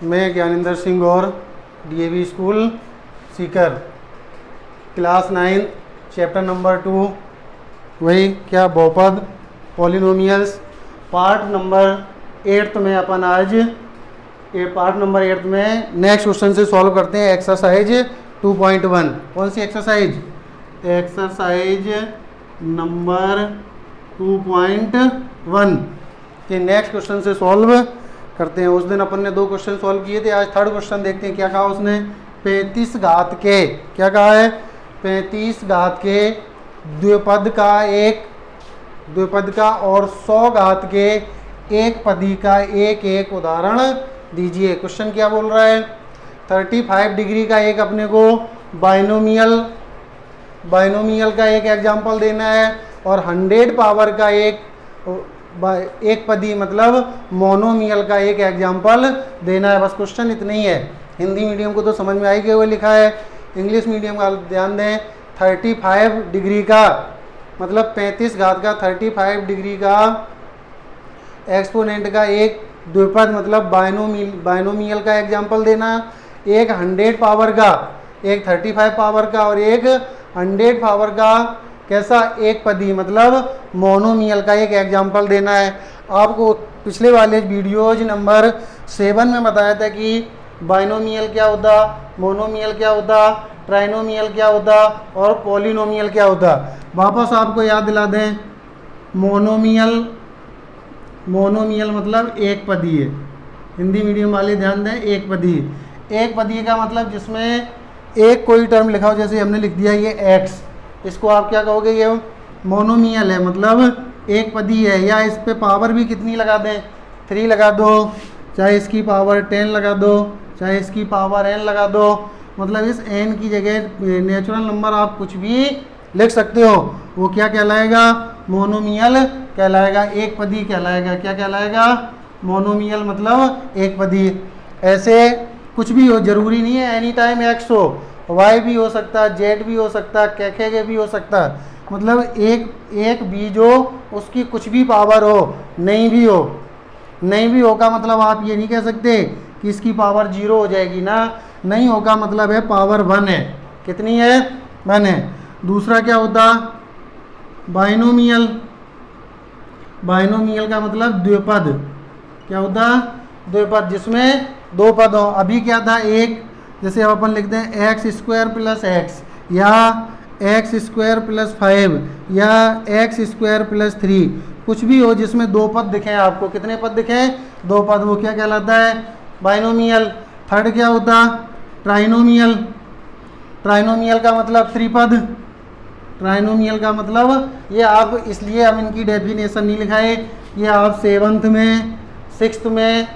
मैं ज्ञानेंद्र सिंह और DAV school Sikar class 9 chapter number 2 वही क्या बहुपद पॉलिनोमियल्स पार्ट नंबर 8 में अपन आज पार्ट नंबर 8 में नेक्स्ट क्वेश्चन से सॉल्व करते हैं एक्सरसाइज 2.1। कौन सी एक्सरसाइज? एक्सरसाइज नंबर 2.1 के नेक्स्ट क्वेश्चन से सॉल्व करते हैं। उस दिन अपन ने 2 क्वेश्चन सॉल्व किए थे, आज थर्ड क्वेश्चन देखते हैं। क्या कहा उसने? 35 घात के, क्या कहा है? 35 घात के द्विपद का और 100 घात के एक पदी का एक उदाहरण दीजिए। क्वेश्चन क्या बोल रहा है? 35 डिग्री का एक अपने को बाइनोमियल का एक एग्जाम्पल देना है और 100 पावर का एक पदी मतलब मोनोमियल का एक एग्जाम्पल देना है। बस क्वेश्चन इतना ही है। हिंदी मीडियम को तो समझ में आएगा वो लिखा है, इंग्लिश मीडियम का ध्यान दें। 35 डिग्री का मतलब 35 घात का 35 डिग्री का एक्सपोनेंट का एक द्विपद मतलब बाइनोमियल का एग्जाम्पल देना। एक 100 पावर का, एक 35 पावर का और एक 100 पावर का कैसा एक पदी मतलब मोनोमियल का एक एग्जाम्पल देना है। आपको पिछले वाले वीडियोज नंबर 7 में बताया था कि बाइनोमियल क्या होता, मोनोमियल क्या होता, ट्राइनोमियल क्या होता और पॉलिनोमियल क्या होता। वापस आपको याद दिला दें। मोनोमियल मतलब एक पदी है, हिंदी मीडियम वाले ध्यान दें। एक पदी का मतलब जिसमें एक कोई टर्म लिखा हो, जैसे हमने लिख दिया ये x, इसको आप क्या कहोगे? ये मोनोमियल है मतलब एक पदी है। या इस पे पावर भी कितनी लगा दें? 3 लगा दो, चाहे इसकी पावर 10 लगा दो, चाहे इसकी पावर n लगा दो। मतलब इस n की जगह नेचुरल नंबर आप कुछ भी लिख सकते हो। वो क्या कहलाएगा? मोनोमियल कहलाएगा, एक पदी कहलाएगा। क्या कहलाएगा? मोनोमियल मतलब एक पदी। ऐसे कुछ भी हो, जरूरी नहीं है एनी टाइम x हो, y भी हो सकता है, z भी हो सकता है, के भी हो सकता है। मतलब एक बीज हो, उसकी कुछ भी पावर हो, नहीं भी हो का मतलब आप ये नहीं कह सकते कि इसकी पावर 0 हो जाएगी ना। नहीं होगा मतलब है पावर 1 है। कितनी है? 1 है। दूसरा क्या होता? बाइनोमियल का मतलब द्विपद। क्या होता? द्विपद जिसमें 2 पद हो। अभी क्या था? एक, जैसे अब अपन लिखते हैं x² + x या x² + 5 या x² + 3, कुछ भी हो जिसमें 2 पद दिखें आपको। कितने पद दिखें? 2 पद। वो क्या कहलाता है? बाइनोमियल। थर्ड क्या होता? ट्राइनोमियल का मतलब त्रिपद। ट्राइनोमियल का मतलब ये आप, इसलिए हम इनकी डेफिनेशन नहीं लिखाए, ये आप 7th में 6th में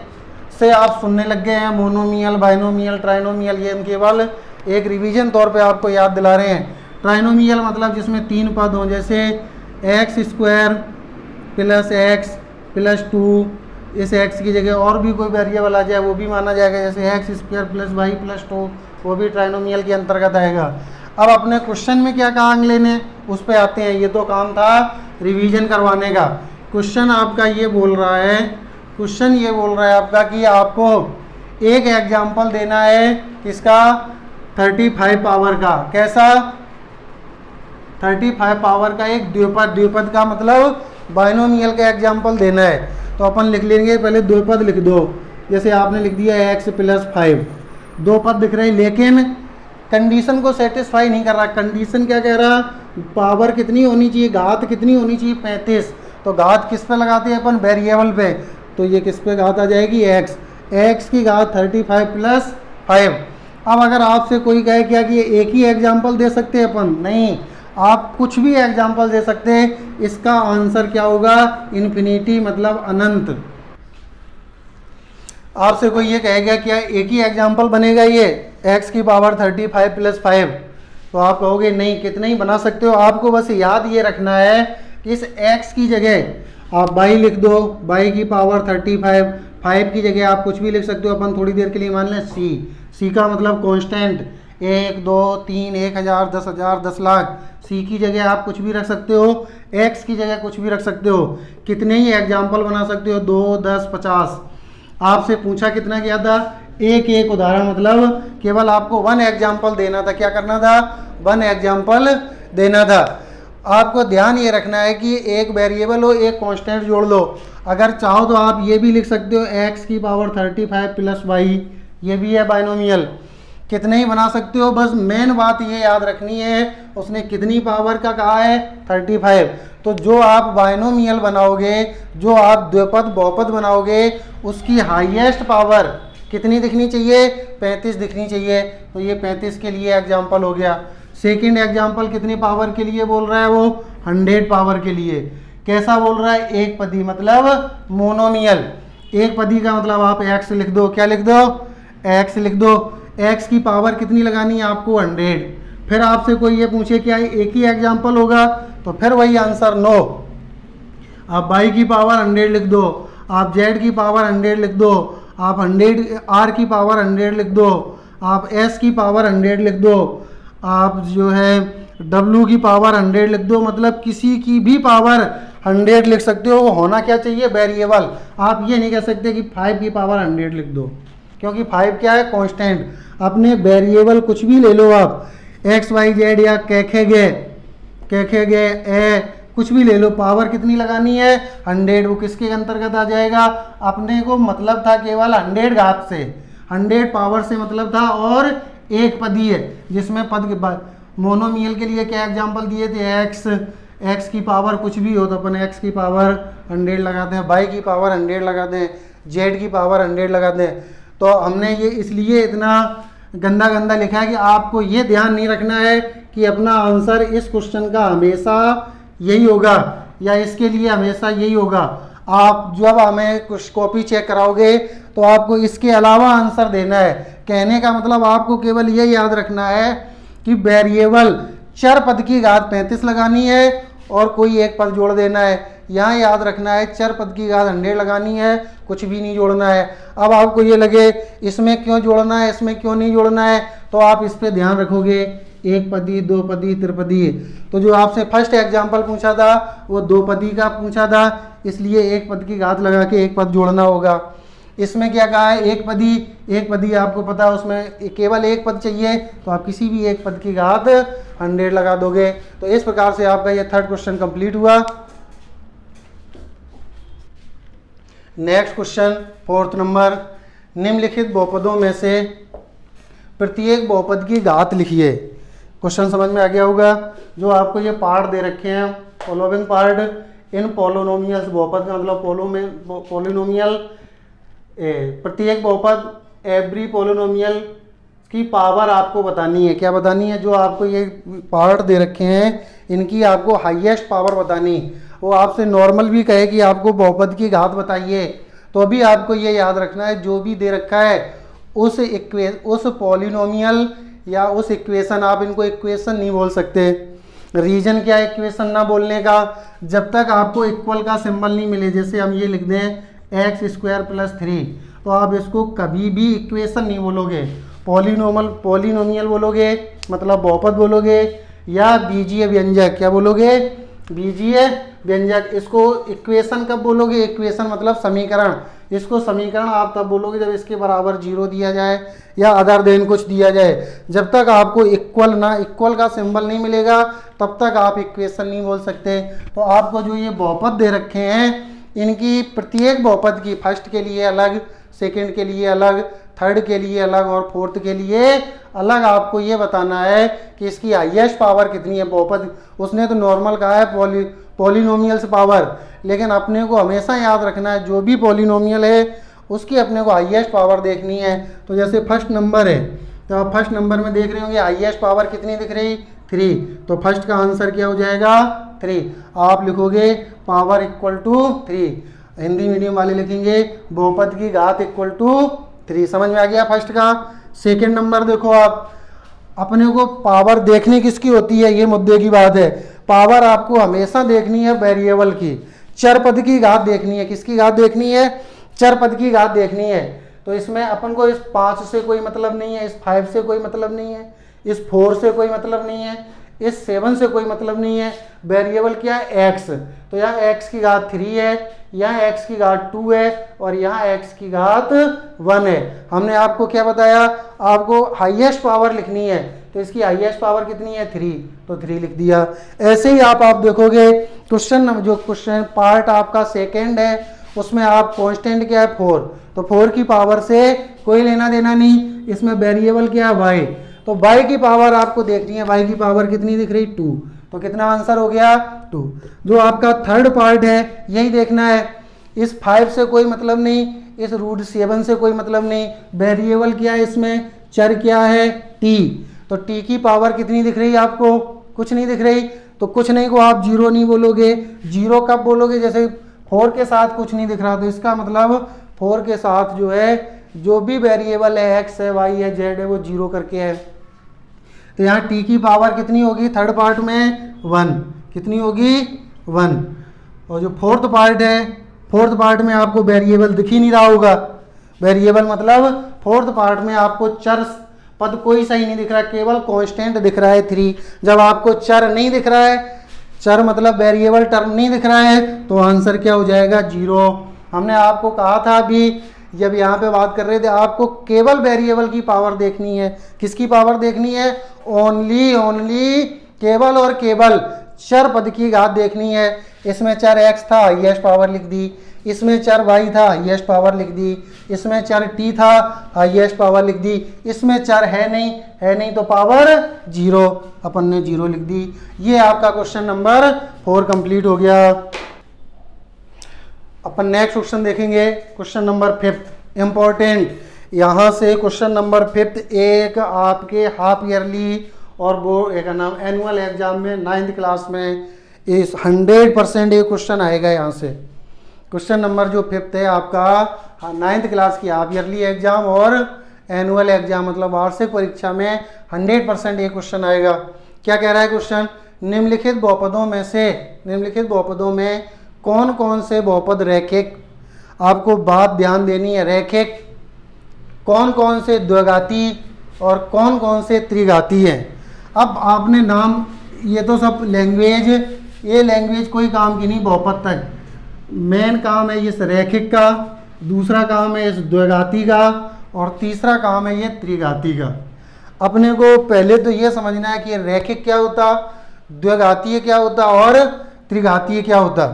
से आप सुनने लग गए हैं। मोनोमियल, बाइनोमियल, ट्राइनोमियल, ये हम केवल एक रिवीजन तौर पे आपको याद दिला रहे हैं। ट्राइनोमियल मतलब जिसमें 3 पद हों, जैसे x² + x + 2, इस x की जगह और भी कोई वेरिएबल आ जाए वो भी माना जाएगा, जैसे x² + y + 2, वो भी ट्राइनोमियल के अंतर्गत आएगा। अब अपने क्वेश्चन में क्या कहा अगले ने, उस पर आते हैं। ये तो काम था रिवीजन करवाने का। क्वेश्चन आपका ये बोल रहा है आपका कि आपको एक एग्जाम्पल देना है किसका? 35 पावर का। कैसा? 35 पावर का एक द्विपद का मतलब बाइनोमियल का एग्जाम्पल देना है। तो अपन लिख लेंगे, पहले द्विपद लिख दो। जैसे आपने लिख दिया x + 5, 2 पद दिख रहे हैं, लेकिन कंडीशन को सेटिस्फाई नहीं कर रहा। कंडीशन क्या कह रहा? पावर कितनी होनी चाहिए, घात कितनी होनी चाहिए? 35। तो घात किस पे लगाते हैं अपन? वेरिएबल पे। तो ये किस पे घात आ जाएगी? x की घात 35 + 5। अब अगर आपसे कोई कहे क्या कि एक ही एग्जाम्पल दे सकते हैं अपन? नहीं, आप कुछ भी एग्जाम्पल दे सकते हैं। इसका आंसर क्या होगा? इन्फिनिटी मतलब अनंत। आपसे कोई ये कहेगा क्या एक ही एग्जाम्पल बनेगा ये x की पावर 35 + 5, तो आप कहोगे नहीं, कितने ही बना सकते हो। आपको बस याद ये रखना है कि इस x की जगह आप y लिख दो, y की पावर 35, 5 की जगह आप कुछ भी लिख सकते हो। अपन थोड़ी देर के लिए मान लें c का मतलब कांस्टेंट, 1 2 3 1000 10,000 10 लाख। c की जगह आप कुछ भी रख सकते हो, x की जगह कुछ भी रख सकते हो। कितने ही एग्जाम्पल बना सकते हो? 2 10 50। आपसे पूछा कितना गया था? एक एक उदाहरण, मतलब केवल आपको वन एग्जाम्पल देना था। क्या करना था? वन एग्जाम्पल देना था। आपको ध्यान ये रखना है कि एक वेरिएबल हो, एक कांस्टेंट जोड़ लो। अगर चाहो तो आप ये भी लिख सकते हो x की पावर 35 प्लस वाई, ये भी है बाइनोमियल। कितने ही बना सकते हो, बस मेन बात ये याद रखनी है उसने कितनी पावर का कहा है, 35। तो जो आप बाइनोमियल बनाओगे, जो आप द्विपद बहुपद बनाओगे, उसकी हाईएस्ट पावर कितनी दिखनी चाहिए, 35 दिखनी चाहिए। तो ये 35 के लिए एग्जाम्पल हो गया। सेकंड एग्जाम्पल कितनी पावर के लिए बोल रहा है वो, 100 पावर के लिए। कैसा बोल रहा है, एक पदी मतलब मोनोमियल। एक पदी का मतलब आप x लिख दो, क्या लिख दो, x लिख दो। x की पावर कितनी लगानी है आपको, 100। फिर आपसे कोई ये पूछे क्या एक ही एग्जाम्पल होगा, तो फिर वही आंसर नो। आप y की पावर 100 लिख दो, आप z की पावर 100 लिख दो, आप 100 r की पावर 100 लिख दो, आप s की पावर 100 लिख दो, आप जो है w की पावर 100 लिख दो। मतलब किसी की भी पावर 100 लिख सकते हो। वो होना क्या चाहिए, वेरिएबल। आप ये नहीं कह सकते कि 5 की पावर 100 लिख दो, क्योंकि 5 क्या है, कांस्टेंट। अपने वेरिएबल कुछ भी ले लो आप, x y z या कैखे ए कुछ भी ले लो, पावर कितनी लगानी है, 100। वो किसके अंतर्गत आ जाएगा, अपने को मतलब था केवल 100 घात से, 100 पावर से मतलब था, और एक पदी है जिसमें पद के बाद मोनोमियल के लिए क्या एग्जांपल दिए थे, x की पावर कुछ भी हो तो अपन x की पावर 100 लगाते हैं, y की पावर 100 लगाते हैं, z की पावर 100 लगाते हैं। तो हमने ये इसलिए इतना गंदा लिखा है कि आपको ये ध्यान नहीं रखना है कि अपना आंसर इस क्वेश्चन का हमेशा यही होगा या इसके लिए हमेशा यही होगा। आप जब हमें कुछ कॉपी चेक कराओगे तो आपको इसके अलावा आंसर देना है। कहने का मतलब आपको केवल ये याद रखना है कि वेरिएबल चर पद की घात 35 लगानी है और कोई एक पद जोड़ देना है। यहाँ याद रखना है चर पद की घात 100 लगानी है, कुछ भी नहीं जोड़ना है। अब आपको ये लगे इसमें क्यों जोड़ना है, इसमें क्यों नहीं जोड़ना है, तो आप इस पे ध्यान रखोगे। एक पदी, दो पदी, त्रिपदी। तो जो आपसे फर्स्ट एग्जाम्पल पूछा था वो दो पदी का पूछा था, इसलिए एक पद की घात लगा के एक पद जोड़ना होगा। इसमें क्या कहा है, एक पदी आपको पता है उसमें केवल एक पद चाहिए, तो आप किसी भी एक पद की घात 100 लगा दोगे। तो इस प्रकार से आपका ये थर्ड क्वेश्चन कंप्लीट हुआ। नेक्स्ट क्वेश्चन फोर्थ नंबर, निम्नलिखित बहुपदों में से प्रत्येक बहुपद की घात लिखिए। क्वेश्चन समझ में आ गया होगा। जो आपको ये पार्ट दे रखे हैं, फॉलोइंग पार्ट इन पोलिनोमियल्स, बहुपद का मतलब पोलिनोमियल, प्रत्येक बहुपद एवरी पोलिनोमियल की पावर आपको बतानी है। क्या बतानी है, जो आपको ये पार्ट दे रखे हैं इनकी आपको हाईएस्ट पावर बतानी। वो आपसे नॉर्मल भी कहे कि आपको बहुपद की घात बताइए, तो अभी आपको ये याद रखना है जो भी दे रखा है उस पॉलिनोमियल या उस इक्वेशन, आप इनको इक्वेशन नहीं बोल सकते। रीजन क्या है इक्वेशन ना बोलने का, जब तक आपको इक्वल का सिंबल नहीं मिले। जैसे हम ये लिख दें x² + 3, तो आप इसको कभी भी इक्वेशन नहीं बोलोगे, पॉलिनोमियल बोलोगे, मतलब बहुपद बोलोगे, या बीजीय व्यंजक। क्या बोलोगे, बीजीय व्यंजक। इसको इक्वेशन कब बोलोगे, इक्वेशन मतलब समीकरण। इसको समीकरण आप तब बोलोगे जब इसके बराबर 0 दिया जाए या अदर देन कुछ दिया जाए। जब तक आपको इक्वल का सिंबल नहीं मिलेगा तब तक आप इक्वेशन नहीं बोल सकते। तो आपको जो ये बहुपद दे रखे हैं इनकी प्रत्येक बहुपद की फर्स्ट के लिए अलग, सेकंड के लिए अलग, थर्ड के लिए अलग और फोर्थ के लिए अलग आपको ये बताना है कि इसकी हाईएस्ट पावर कितनी है बहुपद। उसने तो नॉर्मल कहा है पॉलिनोमियल्स पावर, लेकिन अपने को हमेशा याद रखना है जो भी पॉलिनोमियल है उसकी अपने को हाईएस्ट पावर देखनी है। तो जैसे फर्स्ट नंबर है, तो आप फर्स्ट नंबर में देख रहे होंगे हाईएस्ट पावर कितनी दिख रही, 3। तो फर्स्ट का आंसर क्या हो जाएगा, 3। आप लिखोगे पावर = 3। हिंदी मीडियम वाले लिखेंगे बहुपद की घात = 3। समझ में आ गया फर्स्ट का। सेकंड नंबर देखो, आप अपने को पावर देखनी किसकी होती है, ये मुद्दे की बात है। पावर आपको हमेशा देखनी है वेरिएबल की, चर पद की घात देखनी है। किसकी घात देखनी है, चर पद की घात देखनी है। तो इसमें अपन को इस 5 से कोई मतलब नहीं है, इस 5 से कोई मतलब नहीं है, इस 4 से कोई मतलब नहीं है, इस 7 से कोई मतलब नहीं है। वेरिएबल क्या है, x। तो यहाँ x की घात 3 है, यहाँ x की घात 2 है और यहाँ x की घात 1 है। हमने आपको क्या बताया, आपको हाईएस्ट पावर लिखनी है, तो इसकी हाईएस्ट पावर कितनी है 3, तो 3 लिख दिया। ऐसे ही आप देखोगे क्वेश्चन पार्ट आपका सेकेंड है, उसमें आप कांस्टेंट क्या है 4, तो 4 की पावर से कोई लेना देना नहीं, इसमें वेरिएबल क्या है y, तो y की पावर आपको देखनी है, y की पावर कितनी दिख रही 2, तो कितना आंसर हो गया 2। जो आपका थर्ड पार्ट है यही देखना है, इस 5 से कोई मतलब नहीं, इस √7 से कोई मतलब नहीं, वेरिएबल क्या है इसमें, चर क्या है t, तो t की पावर कितनी दिख रही है आपको, कुछ नहीं दिख रही, तो कुछ नहीं को आप 0 नहीं बोलोगे, 0 कब बोलोगे, जैसे 4 के साथ कुछ नहीं दिख रहा, तो इसका मतलब 4 के साथ जो है जो भी वेरिएबल है x है y है z है वो 0 करके है, तो यहाँ t की पावर कितनी होगी थर्ड पार्ट में 1, कितनी होगी 1। और जो फोर्थ पार्ट है, फोर्थ पार्ट में आपको वेरिएबल दिख ही नहीं रहा होगा, वेरिएबल मतलब फोर्थ पार्ट में आपको चर पद कोई सही नहीं दिख रहा, केवल कांस्टेंट दिख रहा है 3। जब आपको चर नहीं दिख रहा है, चर मतलब वेरिएबल टर्म नहीं दिख रहा है, तो आंसर क्या हो जाएगा 0। हमने आपको कहा था अभी जब यहाँ पे बात कर रहे थे, आपको केवल वेरिएबल की पावर देखनी है, किसकी पावर देखनी है, ओनली केवल और केवल चर पद की घात देखनी है। इसमें चर x था, हाईएस्ट पावर लिख दी, इसमें चर y था, हाईएस्ट पावर लिख दी, इसमें चर t था, हाईएस्ट पावर लिख दी, इसमें चर है नहीं तो पावर 0, अपन ने 0 लिख दी। ये आपका क्वेश्चन नंबर 4 कंप्लीट हो गया। अपन नेक्स्ट क्वेश्चन देखेंगे, क्वेश्चन नंबर 5 इंपॉर्टेंट। यहाँ से क्वेश्चन नंबर 5 एक आपके हाफ ईयरली और वो एक नाम एनुअल एग्जाम में 9th क्लास में इस 100% ये क्वेश्चन आएगा। यहाँ से क्वेश्चन नंबर जो 5 है आपका 9th क्लास की हाफ ईयरली एग्जाम और एनुअल एग्जाम मतलब वार्षिक परीक्षा में 100% ये क्वेश्चन आएगा। क्या कह रहा है क्वेश्चन, निम्नलिखित बहुपदों में कौन कौन से बहुपद रैखिक, आपको बात ध्यान देनी है, रैखिक कौन कौन से द्विघाती और कौन कौन से त्रिघाती हैं। अब आपने नाम, ये तो सब लैंग्वेज, ये लैंग्वेज कोई काम की नहीं बहुपद तक, मेन काम है इस रैखिक का, दूसरा काम है इस द्विघाती का और तीसरा काम है ये त्रिघाती का। अपने को पहले तो ये समझना है कि रैखिक क्या होता, द्विघातीय क्या होता और त्रिघातीय क्या होता।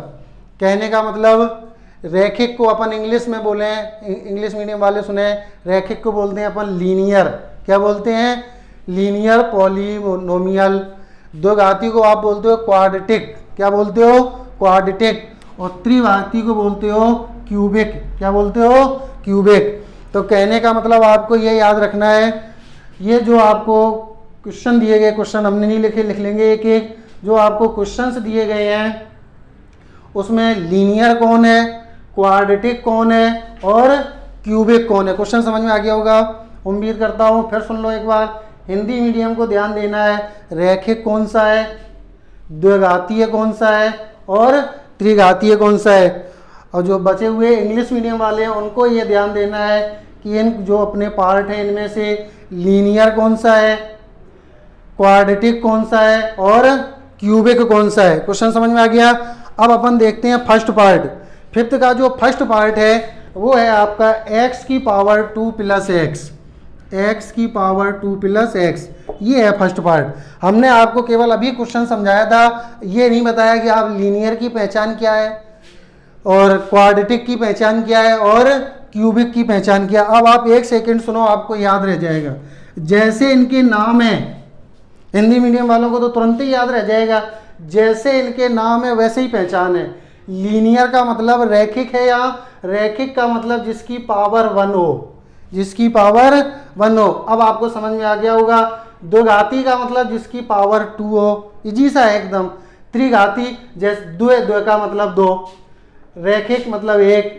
कहने का मतलब रैखिक को अपन इंग्लिश में बोले, इंग्लिश मीडियम वाले सुने, रैखिक को बोलते हैं अपन लीनियर, क्या बोलते हैं, लीनियर पॉलिनोमियल। द्विघाती को आप बोलते हो क्वाड्रेटिक, क्या बोलते हो, क्वाड्रेटिक। और त्रिघाती को बोलते हो क्यूबिक, क्या बोलते हो, क्यूबिक। तो कहने का मतलब आपको ये याद रखना है, ये जो आपको क्वेश्चन दिए गए, क्वेश्चन हमने नहीं लिखे, लिख लेंगे एक एक, जो आपको क्वेश्चंस दिए गए हैं उसमें लीनियर कौन है, क्वाड्रेटिक कौन है और क्यूबिक कौन है। क्वेश्चन समझ में आ गया होगा, उम्मीद करता हूँ। फिर सुन लो एक बार, हिंदी मीडियम को ध्यान देना है, रैखिक कौन सा है, द्विघातीय कौन सा है और त्रिघातीय कौन सा है। और जो बचे हुए इंग्लिश मीडियम वाले हैं उनको ये ध्यान देना है कि इन जो अपने पार्ट हैं इनमें से लीनियर कौन सा है, क्वाड्रेटिक कौन सा है और क्यूबिक कौन सा है। क्वेश्चन समझ में आ गया। अब अपन देखते हैं फर्स्ट पार्ट, 5th का जो फर्स्ट पार्ट है वो है आपका x की पावर 2 प्लस x, x की पावर 2 प्लस x, ये है फर्स्ट पार्ट। हमने आपको केवल अभी क्वेश्चन समझाया था, ये नहीं बताया कि आप लीनियर की पहचान क्या है और क्वाड्रेटिक की पहचान क्या है और क्यूबिक की पहचान क्या है। अब आप एक सेकंड सुनो, आपको याद रह जाएगा। जैसे इनके नाम है, हिंदी मीडियम वालों को तो तुरंत ही याद रह जाएगा, जैसे इनके नाम है वैसे ही पहचान है। लीनियर का मतलब रैखिक है, या रैखिक का मतलब जिसकी पावर 1 हो, जिसकी पावर 1 हो। अब आपको समझ में आ गया होगा। द्विघाती का मतलब जिसकी पावर 2 हो, इजी सा है एकदम। त्रिघाती जैसे द्वि का मतलब 2, रैखिक मतलब 1,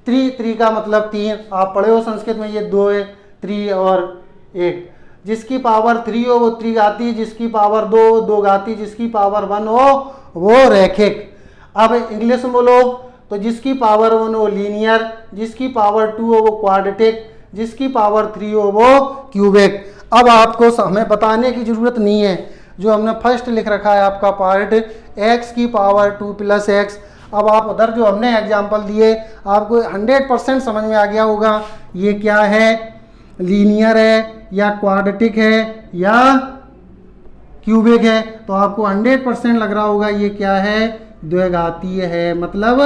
त्रि का मतलब 3। आप पढ़े हो संस्कृत में, ये 2 है, 3 और 1। जिसकी पावर 3 हो वो त्रिघाती, जिसकी पावर 2 हो द्विघाती, जिसकी पावर 1 हो वो रैखिक। अब इंग्लिश में बोलो तो जिसकी पावर 1 हो लीनियर, जिसकी पावर 2 हो वो क्वाड्रेटिक, जिसकी पावर 3 हो वो क्यूबिक। अब आपको हमें बताने की जरूरत नहीं है, जो हमने फर्स्ट लिख रखा है आपका पार्ट x की पावर 2 प्लस x। अब आप उधर जो हमने एग्जाम्पल दिए आपको 100% समझ में आ गया होगा ये क्या है, लीनियर है या क्वाड्रेटिक है या क्यूबिक है। तो आपको 100% लग रहा होगा ये क्या है, द्विघातीय है, मतलब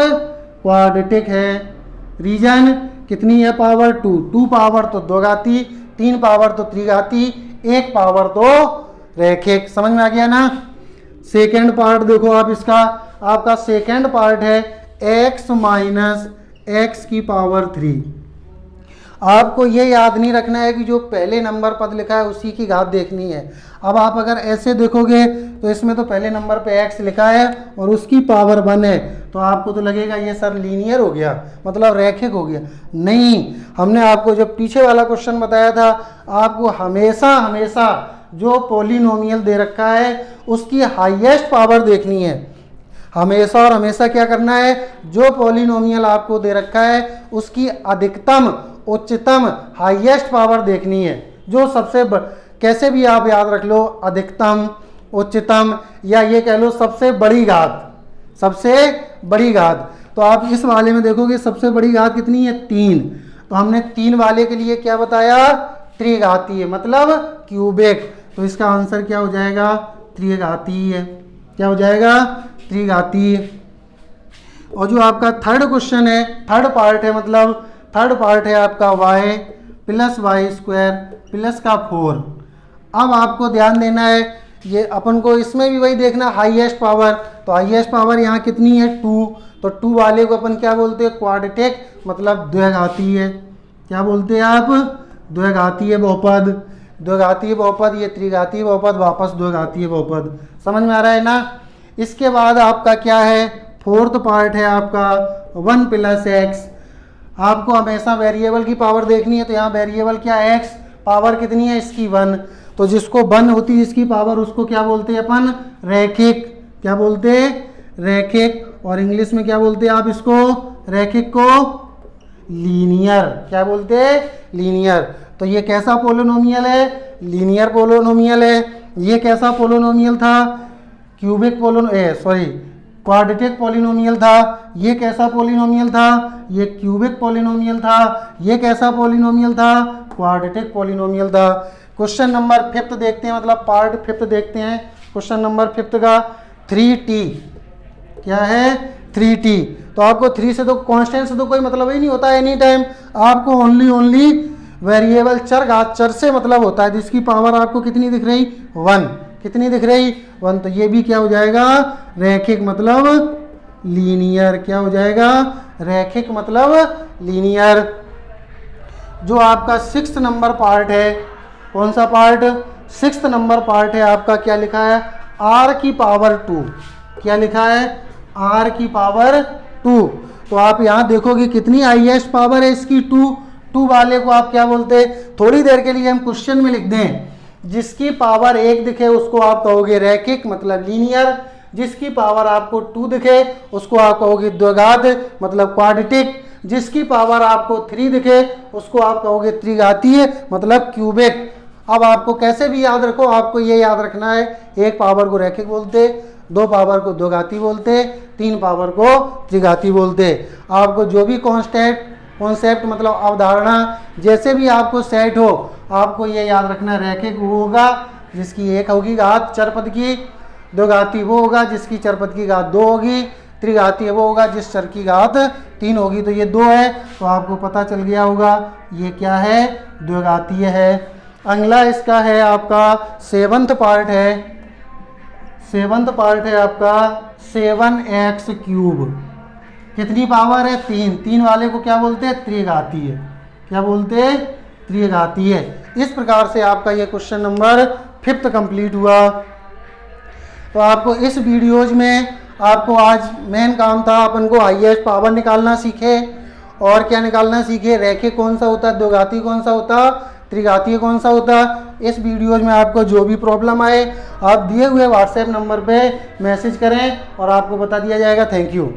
क्वाड्रेटिक है। रीजन कितनी है, पावर 2, 2 पावर तो द्विघाती, 3 पावर तो त्रिघाती, 1 पावर तो रैखिक। समझ में आ गया ना। सेकेंड पार्ट देखो आप इसका, आपका सेकेंड पार्ट है x माइनस एक्स की पावर 3। आपको ये याद नहीं रखना है कि जो पहले नंबर पद लिखा है उसी की घात देखनी है। अब आप अगर ऐसे देखोगे तो इसमें तो पहले नंबर पे x लिखा है और उसकी पावर 1 है, तो आपको तो लगेगा ये सर लीनियर हो गया, मतलब रैखिक हो गया। नहीं, हमने आपको जब पीछे वाला क्वेश्चन बताया था, आपको हमेशा हमेशा जो पॉलिनोमियल दे रखा है उसकी हाईएस्ट पावर देखनी है। हमेशा और हमेशा क्या करना है, जो पॉलिनोमियल आपको दे रखा है उसकी अधिकतम, उच्चतम, हाईएस्ट पावर देखनी है। जो सबसे कैसे भी आप याद रख लो, अधिकतम, उच्चतम, या ये कह लो सबसे बड़ी घात, सबसे बड़ी घात। तो आप इस वाले में देखोगे सबसे बड़ी घात कितनी है, 3। तो हमने 3 वाले के लिए क्या बताया, त्रिघातीय, मतलब क्यूबिक। तो इसका आंसर क्या हो जाएगा, त्रिघातीय। क्या हो जाएगा, त्रिघातीय। और जो आपका थर्ड क्वेश्चन है, थर्ड पार्ट है, मतलब थर्ड पार्ट है आपका y plus y square plus का 4। अब आपको ध्यान देना है, ये अपन को इसमें भी वही देखना, हाईएस्ट पावर। तो हाईएस्ट पावर यहाँ कितनी है, 2। तो 2 वाले को अपन क्या बोलते हैं, क्वाड्रेटिक, मतलब द्विघातीय। क्या बोलते हैं आप, द्विघातीय बहुपद। द्विघातीय बहुपद, ये त्रिघातीय बहुपद, वापस द्विघातीय बहुपद। समझ में आ रहा है ना। इसके बाद आपका क्या है, फोर्थ पार्ट है आपका 1 प्लस एक्स। आपको हमेशा वेरिएबल की पावर देखनी है, तो यहाँ वेरिएबल क्या है, एक्स, पावर कितनी है इसकी 1। तो जिसको 1 होती है इसकी पावर, उसको क्या बोलते हैं अपन, रैखिक। क्या बोलते हैं, रैखिक। और इंग्लिश में क्या बोलते हैं आप इसको, रैखिक को लीनियर। क्या बोलते हैं, लीनियर। तो ये कैसा पोलिनोमियल है, लीनियर पोलिनोमियल है। ये कैसा पोलिनोमियल था, क्यूबिक क्वाड्रेटिक पोलिनोमियल था। ये कैसा पोलिनोमियल था, ये क्यूबिक पोलिनोमियल था। ये कैसा पोलिनोमियल था, क्वाड्रेटिक पोलिनोमियल था। क्वेश्चन नंबर 5 देखते हैं, मतलब पार्ट 5 देखते हैं। क्वेश्चन नंबर 5 का 3t क्या है, 3t। तो आपको 3 से तो कांस्टेंट से तो कोई मतलब ही नहीं होता, एनी टाइम आपको ओनली वेरिएबल, चर, घात चर से मतलब होता है, जिसकी पावर आपको कितनी दिख रही, 1। कितनी दिख रही, 1। तो ये भी क्या हो जाएगा, रैखिक, मतलब लीनियर। क्या हो जाएगा, रैखिक मतलब लीनियर। जो आपका 6th नंबर पार्ट है, कौन सा पार्ट, 6th नंबर पार्ट है आपका, क्या लिखा है, r की पावर 2। क्या लिखा है, r की पावर 2। तो आप यहाँ देखोगे कितनी हाईएस्ट पावर है इसकी, 2 वाले को आप क्या बोलते हैं, थोड़ी देर के लिए हम क्वेश्चन में लिख दें, जिसकी पावर 1 दिखे उसको आप कहोगे रैखिक, मतलब लीनियर। जिसकी पावर आपको 2 दिखे उसको आप कहोगे द्विघात, मतलब क्वाड्रेटिक। जिसकी पावर आपको 3 दिखे उसको आप कहोगे त्रिघातीय, मतलब क्यूबिक। अब आपको कैसे भी याद रखो, आपको ये याद रखना है, 1 पावर को रैखिक बोलते, 2 पावर को द्विघाती बोलते, 3 पावर को त्रिघाती बोलते। आपको जो भी कॉन्सेप्ट मतलब अवधारणा जैसे भी आपको सेट हो, आपको ये याद रखना, रैखिक वो होगा जिसकी 1 होगी घात चरपद की, द्विघाती वो होगा जिसकी चरपद की घात 2 होगी, त्रिघातीय वो होगा जिस चर की घात 3 होगी। तो ये 2 है, तो आपको पता चल गया होगा ये क्या है, द्विघातीय है। अगला इसका है आपका 7th पार्ट है, 7th पार्ट है आपका 7x क्यूब। कितनी पावर है, 3 वाले को क्या बोलते हैं, त्रिघातीय। क्या बोलते हैं, त्रिघातीय। इस प्रकार से आपका ये क्वेश्चन नंबर 5 कंप्लीट हुआ। तो आपको इस वीडियोज में आपको आज मेन काम था, अपन को हाईएस्ट पावर निकालना सीखे, और क्या निकालना सीखे, रैखिक कौन सा होता है, द्विघाती कौन सा होता, त्रिघातीय कौन सा होता। इस वीडियोज में आपको जो भी प्रॉब्लम आए आप दिए हुए व्हाट्सएप नंबर पे मैसेज करें और आपको बता दिया जाएगा। Thank you.